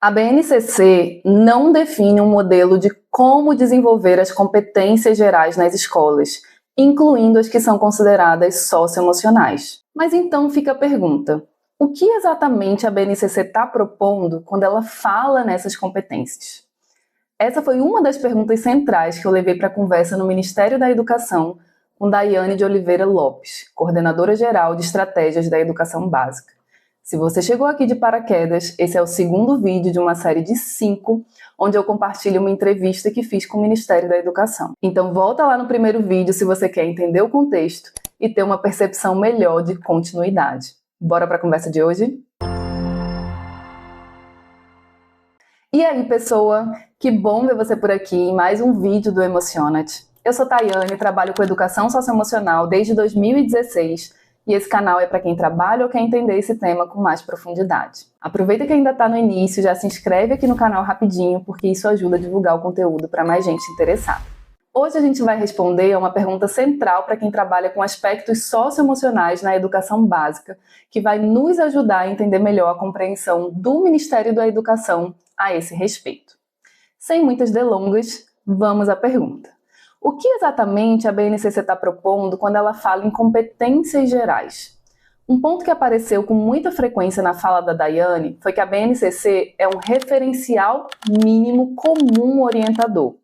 A BNCC não define um modelo de como desenvolver as competências gerais nas escolas, incluindo as que são consideradas socioemocionais. Mas então fica a pergunta: o que exatamente a BNCC está propondo quando ela fala nessas competências? Essa foi uma das perguntas centrais que eu levei para a conversa no Ministério da Educação com Daiane de Oliveira Lopes, coordenadora geral de estratégias da educação básica. Se você chegou aqui de paraquedas, esse é o segundo vídeo de uma série de 5, onde eu compartilho uma entrevista que fiz com o Ministério da Educação. Então volta lá no primeiro vídeo se você quer entender o contexto e ter uma percepção melhor de continuidade. Bora para a conversa de hoje? E aí, pessoa? Que bom ver você por aqui em mais um vídeo do Emocionate. Eu sou Tayane, trabalho com educação socioemocional desde 2016 e esse canal é para quem trabalha ou quer entender esse tema com mais profundidade. Aproveita que ainda está no início, já se inscreve aqui no canal rapidinho, porque isso ajuda a divulgar o conteúdo para mais gente interessada. Hoje a gente vai responder a uma pergunta central para quem trabalha com aspectos socioemocionais na educação básica, que vai nos ajudar a entender melhor a compreensão do Ministério da Educação a esse respeito. Sem muitas delongas, vamos à pergunta. O que exatamente a BNCC está propondo quando ela fala em competências gerais? Um ponto que apareceu com muita frequência na fala da Daiane foi que a BNCC é um referencial mínimo comum orientador,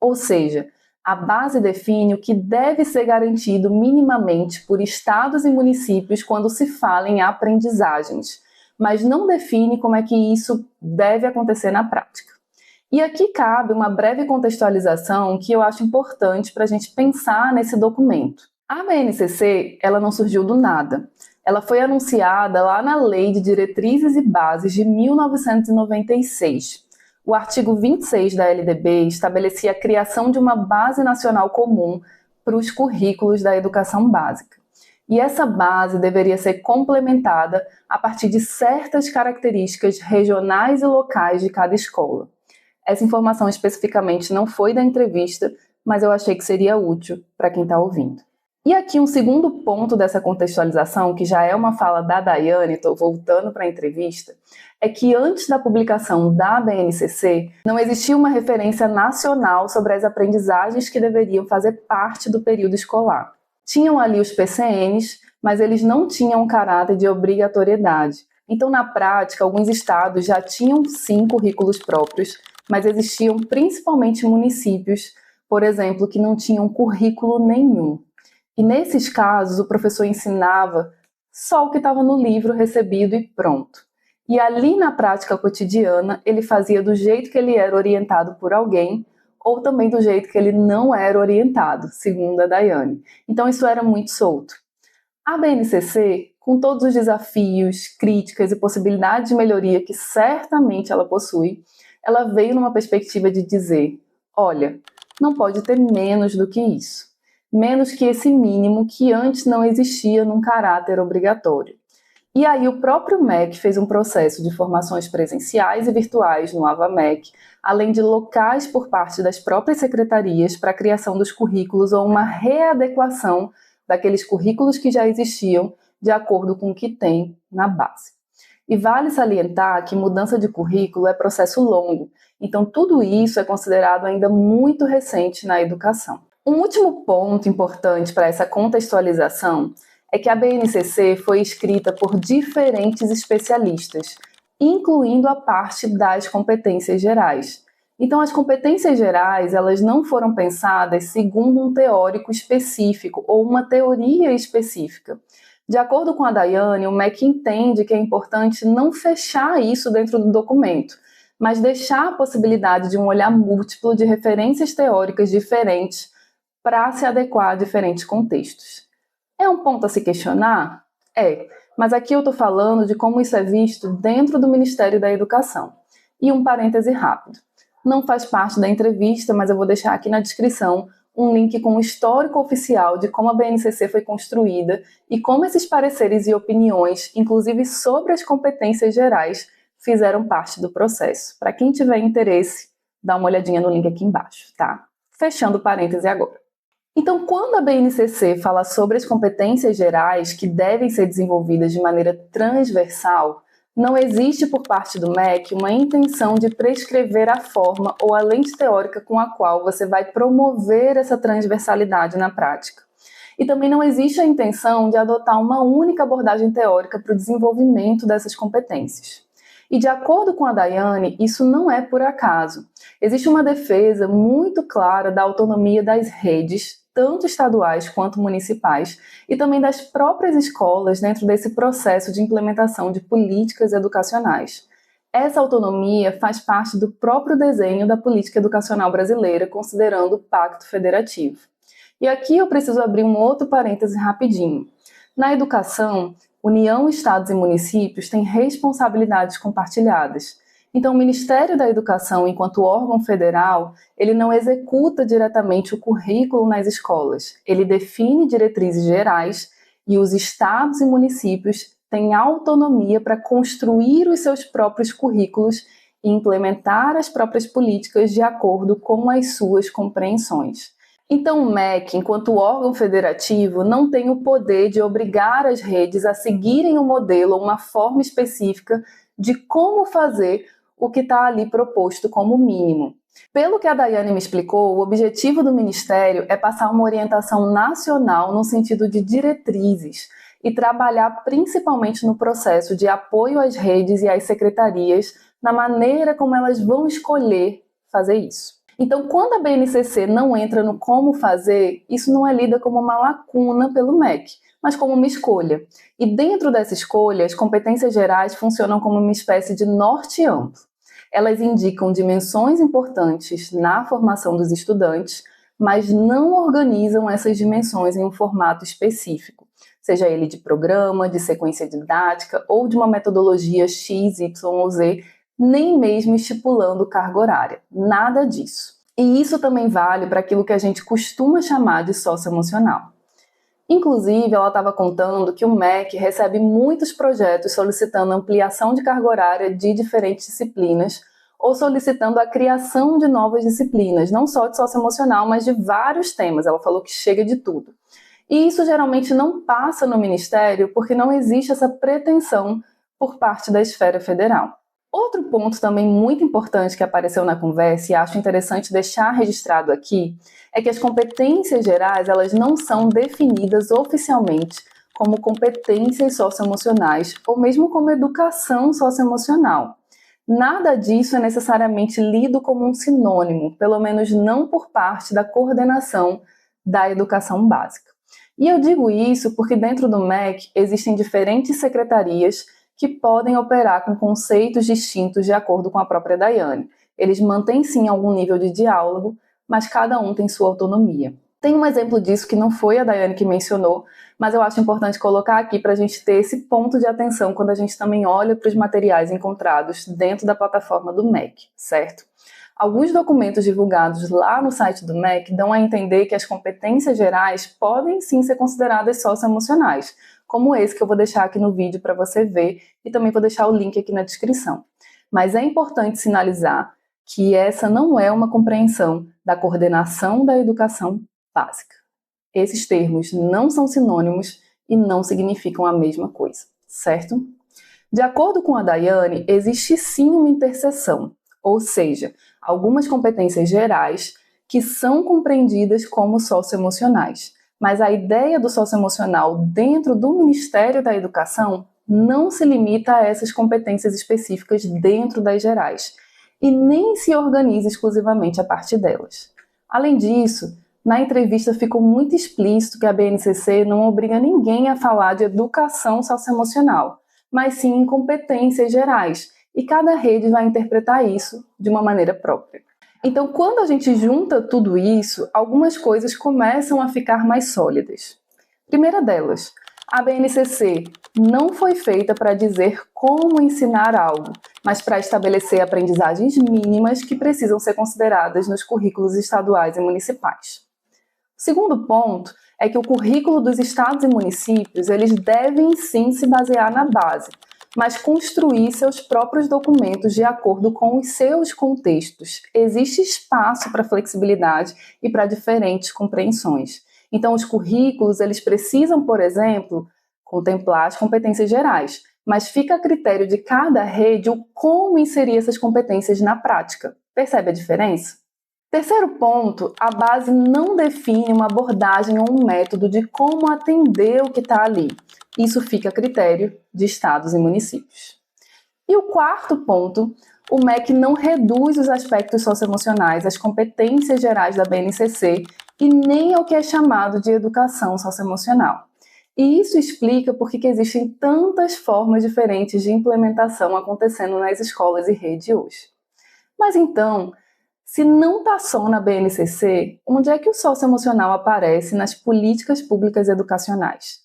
ou seja, a base define o que deve ser garantido minimamente por estados e municípios quando se fala em aprendizagens, mas não define como é que isso deve acontecer na prática. E aqui cabe uma breve contextualização que eu acho importante para a gente pensar nesse documento. A BNCC, ela não surgiu do nada. Ela foi anunciada lá na Lei de Diretrizes e Bases de 1996. O artigo 26 da LDB estabelecia a criação de uma base nacional comum para os currículos da educação básica. E essa base deveria ser complementada a partir de certas características regionais e locais de cada escola. Essa informação especificamente não foi da entrevista, mas eu achei que seria útil para quem está ouvindo. E aqui um segundo ponto dessa contextualização, que já é uma fala da Daiane, estou voltando para a entrevista, é que antes da publicação da BNCC, não existia uma referência nacional sobre as aprendizagens que deveriam fazer parte do período escolar. Tinham ali os PCNs, mas eles não tinham um caráter de obrigatoriedade. Então, na prática, alguns estados já tinham sim currículos próprios, mas existiam principalmente municípios, por exemplo, que não tinham currículo nenhum. E nesses casos, o professor ensinava só o que estava no livro recebido e pronto. E ali na prática cotidiana, ele fazia do jeito que ele era orientado por alguém, ou também do jeito que ele não era orientado, segundo a Daiane. Então isso era muito solto. A BNCC, com todos os desafios, críticas e possibilidades de melhoria que certamente ela possui, ela veio numa perspectiva de dizer: olha, não pode ter menos do que isso. Menos que esse mínimo que antes não existia num caráter obrigatório. E aí o próprio MEC fez um processo de formações presenciais e virtuais no AvaMec, além de locais por parte das próprias secretarias para a criação dos currículos ou uma readequação daqueles currículos que já existiam de acordo com o que tem na base. E vale salientar que mudança de currículo é processo longo, então tudo isso é considerado ainda muito recente na educação. Um último ponto importante para essa contextualização é que a BNCC foi escrita por diferentes especialistas, incluindo a parte das competências gerais. Então, as competências gerais, elas não foram pensadas segundo um teórico específico ou uma teoria específica. De acordo com a Daiane, o MEC entende que é importante não fechar isso dentro do documento, mas deixar a possibilidade de um olhar múltiplo de referências teóricas diferentes para se adequar a diferentes contextos. É um ponto a se questionar? É, mas aqui eu estou falando de como isso é visto dentro do Ministério da Educação. E um parêntese rápido. Não faz parte da entrevista, mas eu vou deixar aqui na descrição um link com o histórico oficial de como a BNCC foi construída e como esses pareceres e opiniões, inclusive sobre as competências gerais, fizeram parte do processo. Para quem tiver interesse, dá uma olhadinha no link aqui embaixo, tá? Fechando o parêntese agora. Então, quando a BNCC fala sobre as competências gerais que devem ser desenvolvidas de maneira transversal, Não existe por parte do MEC uma intenção de prescrever a forma ou a lente teórica com a qual você vai promover essa transversalidade na prática. E também não existe a intenção de adotar uma única abordagem teórica para o desenvolvimento dessas competências. E de acordo com a Daiane, isso não é por acaso. Existe uma defesa muito clara da autonomia das redes, tanto estaduais quanto municipais, e também das próprias escolas dentro desse processo de implementação de políticas educacionais. Essa autonomia faz parte do próprio desenho da política educacional brasileira, considerando o Pacto Federativo. E aqui eu preciso abrir um outro parêntese rapidinho. Na educação, União, Estados e municípios têm responsabilidades compartilhadas. Então, o Ministério da Educação, enquanto órgão federal, ele não executa diretamente o currículo nas escolas. Ele define diretrizes gerais e os estados e municípios têm autonomia para construir os seus próprios currículos e implementar as próprias políticas de acordo com as suas compreensões. Então, o MEC, enquanto órgão federativo, não tem o poder de obrigar as redes a seguirem um modelo ou uma forma específica de como fazer o que está ali proposto como mínimo. Pelo que a Daiane me explicou, o objetivo do Ministério é passar uma orientação nacional no sentido de diretrizes e trabalhar principalmente no processo de apoio às redes e às secretarias na maneira como elas vão escolher fazer isso. Então, quando a BNCC não entra no como fazer, isso não é lida como uma lacuna pelo MEC, mas como uma escolha. E dentro dessa escolha, as competências gerais funcionam como uma espécie de norte amplo. Elas indicam dimensões importantes na formação dos estudantes, mas não organizam essas dimensões em um formato específico, seja ele de programa, de sequência didática ou de uma metodologia X, Y ou Z, nem mesmo estipulando carga horária. Nada disso. E isso também vale para aquilo que a gente costuma chamar de socioemocional. Inclusive, ela estava contando que o MEC recebe muitos projetos solicitando ampliação de carga horária de diferentes disciplinas ou solicitando a criação de novas disciplinas, não só de socioemocional, mas de vários temas. Ela falou que chega de tudo. E isso geralmente não passa no Ministério porque não existe essa pretensão por parte da esfera federal. Outro ponto também muito importante que apareceu na conversa e acho interessante deixar registrado aqui é que as competências gerais elas não são definidas oficialmente como competências socioemocionais ou mesmo como educação socioemocional. Nada disso é necessariamente lido como um sinônimo, pelo menos não por parte da coordenação da educação básica. E eu digo isso porque dentro do MEC existem diferentes secretarias que podem operar com conceitos distintos de acordo com a própria Daiane. Eles mantêm sim algum nível de diálogo, mas cada um tem sua autonomia. Tem um exemplo disso que não foi a Daiane que mencionou, mas eu acho importante colocar aqui para a gente ter esse ponto de atenção quando a gente também olha para os materiais encontrados dentro da plataforma do MEC, certo? Alguns documentos divulgados lá no site do MEC dão a entender que as competências gerais podem sim ser consideradas socioemocionais, como esse que eu vou deixar aqui no vídeo para você ver e também vou deixar o link aqui na descrição. Mas é importante sinalizar que essa não é uma compreensão da coordenação da educação básica. Esses termos não são sinônimos e não significam a mesma coisa, certo? De acordo com a Daiane, existe sim uma interseção, ou seja, algumas competências gerais que são compreendidas como socioemocionais. Mas a ideia do socioemocional dentro do Ministério da Educação não se limita a essas competências específicas dentro das gerais e nem se organiza exclusivamente a partir delas. Além disso, na entrevista ficou muito explícito que a BNCC não obriga ninguém a falar de educação socioemocional, mas sim em competências gerais, e cada rede vai interpretar isso de uma maneira própria. Então, quando a gente junta tudo isso, algumas coisas começam a ficar mais sólidas. Primeira delas, a BNCC não foi feita para dizer como ensinar algo, mas para estabelecer aprendizagens mínimas que precisam ser consideradas nos currículos estaduais e municipais. O segundo ponto é que o currículo dos estados e municípios eles devem sim se basear na base, mas construir seus próprios documentos de acordo com os seus contextos. Existe espaço para flexibilidade e para diferentes compreensões. Então, os currículos, eles precisam, por exemplo, contemplar as competências gerais, mas fica a critério de cada rede o como inserir essas competências na prática. Percebe a diferença? Terceiro ponto, a base não define uma abordagem ou um método de como atender o que está ali. Isso fica a critério de estados e municípios. E o quarto ponto, o MEC não reduz os aspectos socioemocionais às competências gerais da BNCC e nem ao que é chamado de educação socioemocional. E isso explica por que existem tantas formas diferentes de implementação acontecendo nas escolas e redes hoje. Mas então, se não está só na BNCC, onde é que o socioemocional aparece nas políticas públicas educacionais?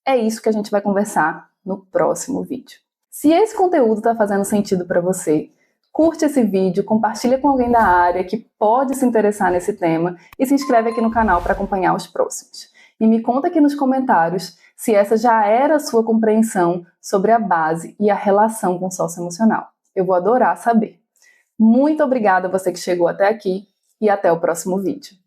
É isso que a gente vai conversar no próximo vídeo. Se esse conteúdo está fazendo sentido para você, curte esse vídeo, compartilha com alguém da área que pode se interessar nesse tema e se inscreve aqui no canal para acompanhar os próximos. E me conta aqui nos comentários se essa já era a sua compreensão sobre a base e a relação com o socioemocional. Eu vou adorar saber. Muito obrigada a você que chegou até aqui e até o próximo vídeo.